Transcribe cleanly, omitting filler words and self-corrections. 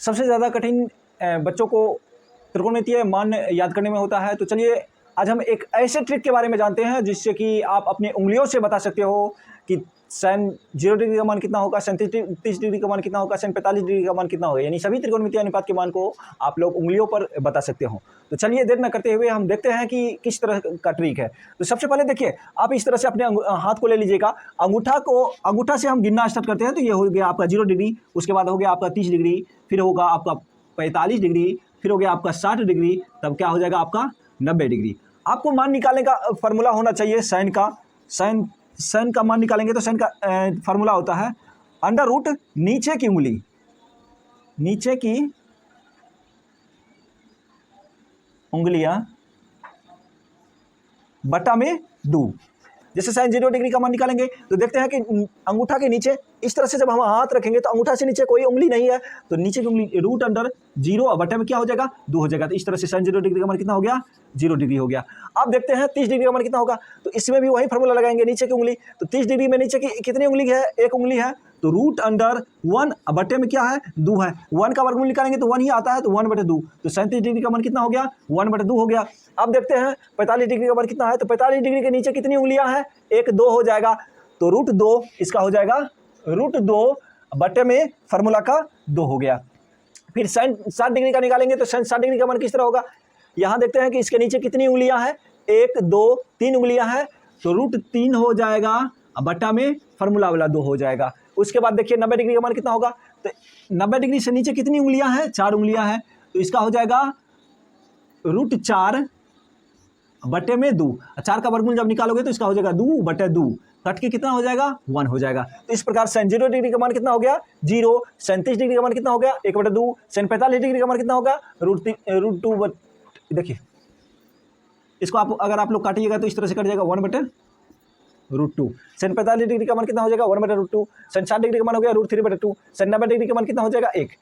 सबसे ज़्यादा कठिन बच्चों को त्रिकोणमितीय मान याद करने में होता है। तो चलिए आज हम एक ऐसे ट्रिक के बारे में जानते हैं जिससे कि आप अपनी उंगलियों से बता सकते हो कि sin 0 डिग्री का मान कितना होगा, sin 30 डिग्री का मान कितना होगा, sin 45 डिग्री का मान कितना होगा। यानी सभी त्रिकोणमितीय अनुपात के मान को आप लोग उंगलियों पर बता सकते हो। तो चलिए देर न करते हुए हम देखते हैं कि किस तरह का ट्रिक है। तो सबसे पहले देखिए, आप इस तरह से अपने हाथ को ले लीजिएगा। अंगूठा से हम गिनना स्टार्ट करते हैं। तो ये हो गया आपका 0 डिग्री, उसके बाद हो गया आपका 30 डिग्री, फिर होगा आपका 45 डिग्री, फिर हो गया आपका 60 डिग्री, तब क्या हो जाएगा आपका 90 डिग्री। आपको मान निकालने का फॉर्मूला होना चाहिए साइन का। साइन का मान निकालेंगे तो साइन का फार्मूला होता है अंडर रूट नीचे की उंगलियां बटा में 2। जैसे साइन 0 डिग्री का मान निकालेंगे तो देखते हैं कि अंगूठा के नीचे इस तरह से जब हम हाथ रखेंगे तो अंगूठा से नीचे कोई उंगली नहीं है, तो नीचे की उंगली रूट अंडर 0 बटे में क्या हो जाएगा 2 हो जाएगा। तो इस तरह से साइन 0 डिग्री का मान कितना हो गया 0 डिग्री हो गया। अब देखते हैं 30 डिग्री का मान कितना होगा। तो इसमें भी वही फार्मूला लगाएंगे, नीचे की उंगली। तो 30 डिग्री में नीचे की कितनी उंगली है, एक उंगली है, तो रूट अंडर 1 बटे में क्या है 2 है। 1 का वर्गमूल निकालेंगे तो 1 ही आता है, तो 1 बटे 2। तो 37 डिग्री का मान कितना हो गया 1 बटे 2 हो गया। अब देखते हैं 45 डिग्री का मान कितना है। तो 45 डिग्री के नीचे कितनी उंगलियां हैं, एक 2 हो जाएगा, तो रूट 2 इसका हो जाएगा रूट 2 बटे में फार्मूला का 2 हो गया। फिर साइन 60 डिग्री का निकालेंगे तो साइन 60 डिग्री का मान किस तरह होगा। यहाँ देखते हैं कि इसके नीचे कितनी उंगलियां हैं, 1 2 3 उंगलियां हैं, तो रूट 3 हो जाएगा बटा में फार्मूला वाला 2 हो जाएगा। उसके बाद देखिए 90 डिग्री का मान कितना होगा। तो 90 डिग्री से नीचे कितनी उंगलियां हैं, 4 उंगलियां हैं, तो इसका हो जाएगा रूट 4 बटे में 2। 4 का वर्गमूल जब निकालोगे तो इसका हो जाएगा 2 बटे 2, कट के कितना हो जाएगा 1 हो जाएगा। तो इस प्रकार साइन 0 डिग्री का मान कितना हो गया 0, साइन 30 डिग्री का मान कितना हो गया 1 बटे 2, साइन 45 डिग्री का मान कितना होगा रूट 2। देखिए इसको अगर आप लोग काटिएगा तो इस तरह से कट जाएगा 1 बटे रूट 2। साइन 45 डिग्री का मान कितना हो जाएगा 1 बटे रूट 2। साइन 60 डिग्री का मान हो गया रूट 3 बटे 2। साइन 90 डिग्री का मान कितना हो जाएगा 1।